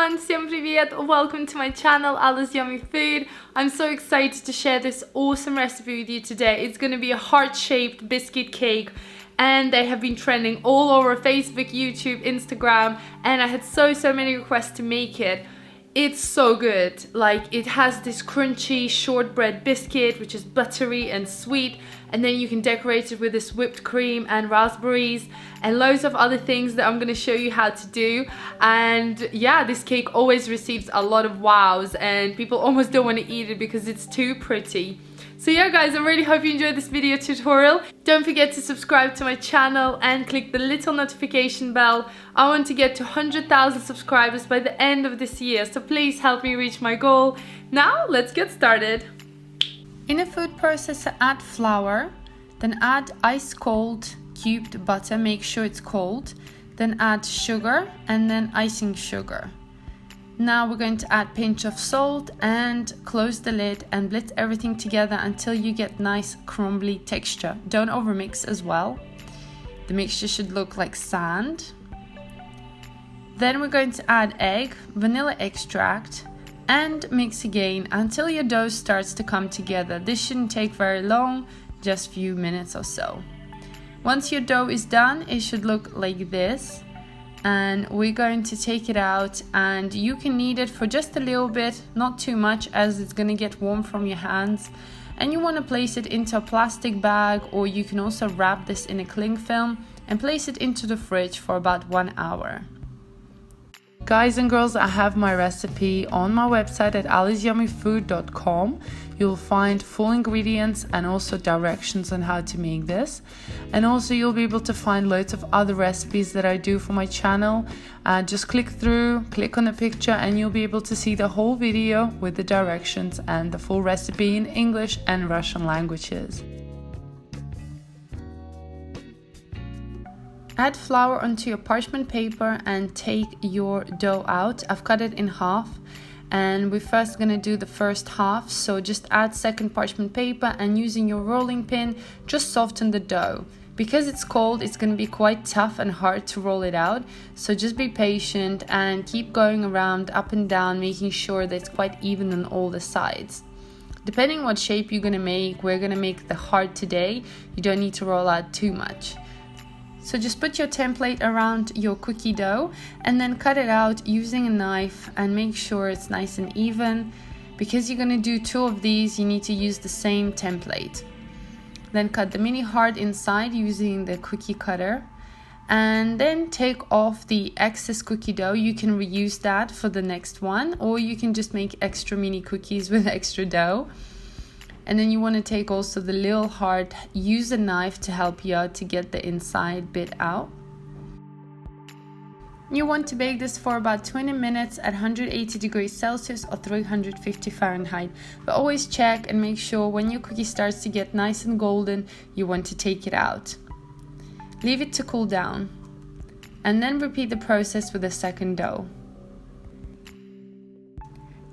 everyone, всем привет! Welcome to my channel, Alice Yummy Food. I'm so excited to share this awesome recipe with you today. It's going to be a heart-shaped biscuit cake and they have been trending all over Facebook, YouTube, Instagram, and I had so many requests to make it. It's so good. Like, it has this crunchy shortbread biscuit which is buttery and sweet, and then you can decorate it with this whipped cream and raspberries and loads of other things that I'm going to show you how to do. And yeah, this cake always receives a lot of wows and people almost don't want to eat it because it's too pretty. So yeah guys, I really hope you enjoyed this video tutorial. Don't forget to subscribe to my channel and click the little notification bell. I want to get to 100,000 subscribers by the end of this year, so please help me reach my goal. Now let's get started. In a food processor, add flour, then add ice cold cubed butter, make sure it's cold, then add sugar and then icing sugar. Now we're going to add a pinch of salt and close the lid and blitz everything together until you get nice crumbly texture. Don't overmix as well. The mixture should look like sand. Then we're going to add egg, vanilla extract and mix again until your dough starts to come together. This shouldn't take very long, just a few minutes or so. Once your dough is done, it should look like this. And we're going to take it out, and you can knead it for just a little bit, not too much, as it's going to get warm from your hands. And you want to place it into a plastic bag, or you can also wrap this in a cling film and place it into the fridge for about 1 hour. Guys and girls, I have my recipe on my website at aliceYummyFood.com. You'll find full ingredients and also directions on how to make this. And also you'll be able to find loads of other recipes that I do for my channel. Just click through, click on the picture, and you'll be able to see the whole video with the directions and the full recipe in English and Russian languages. Add flour onto your parchment paper and take your dough out. I've cut it in half, and we're first going to do the first half, so just add second parchment paper and using your rolling pin just soften the dough. Because it's cold, it's going to be quite tough and hard to roll it out, so just be patient and keep going around up and down, making sure that it's quite even on all the sides. Depending what shape you're going to make, we're going to make the heart today. You don't need to roll out too much. So just put your template around your cookie dough and then cut it out using a knife and make sure it's nice and even. Because you're going to do 2 of these, you need to use the same template. Then cut the mini heart inside using the cookie cutter. And then take off the excess cookie dough. You can reuse that for the next one, or you can just make extra mini cookies with extra dough. And then you want to take also the little heart, use a knife to help you out to get the inside bit out. You want to bake this for about 20 minutes at 180 degrees Celsius or 350 Fahrenheit. But always check and make sure when your cookie starts to get nice and golden, you want to take it out. Leave it to cool down. And then repeat the process with the second dough.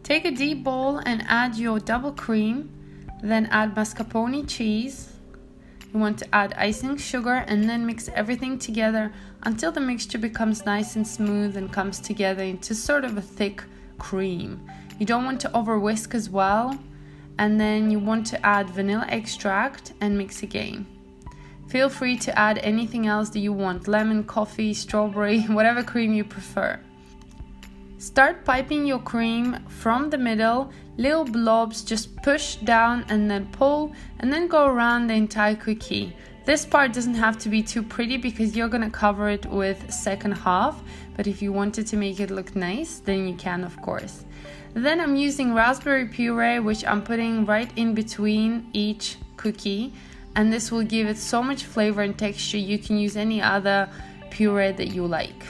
Take a deep bowl and add your double cream. Then add mascarpone cheese. You want to add icing sugar and then mix everything together until the mixture becomes nice and smooth and comes together into sort of a thick cream. You don't want to over whisk as well. And then you want to add vanilla extract and mix again. Feel free to add anything else that you want, lemon, coffee, strawberry, whatever cream you prefer. Start piping your cream from the middle, little blobs, just push down and then pull, and then go around the entire cookie. This part doesn't have to be too pretty because you're gonna cover it with second half, but if you wanted to make it look nice, then you can, of course. Then I'm using raspberry puree, which I'm putting right in between each cookie, and this will give it so much flavor and texture. You can use any other puree that you like.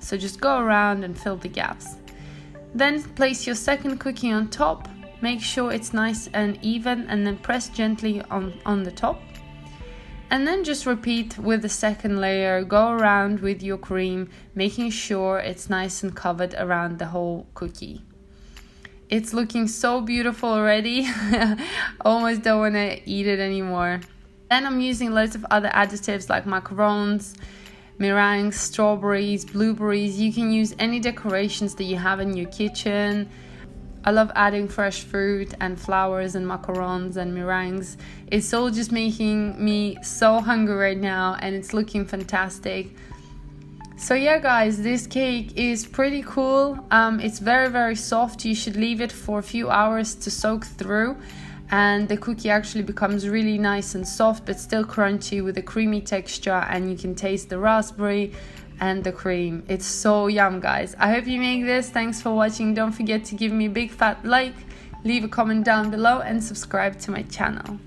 So just go around and fill the gaps. Then place your second cookie on top. Make sure it's nice and even and then press gently on the top. And then just repeat with the second layer. Go around with your cream, making sure it's nice and covered around the whole cookie. It's looking so beautiful already. Almost don't want to eat it anymore. Then I'm using loads of other additives like macarons, meringues, strawberries, blueberries. You can use any decorations that you have in your kitchen. I love adding fresh fruit and flowers and macarons and meringues. It's all just making me so hungry right now, and it's looking fantastic. So yeah guys, this cake is pretty cool. It's very soft. You should leave it for a few hours to soak through, and the cookie actually becomes really nice and soft but still crunchy with a creamy texture, and you can taste the raspberry and the cream. It's so yum guys. I hope you make this. Thanks for watching. Don't forget to give me a big fat like, leave a comment down below and subscribe to my channel.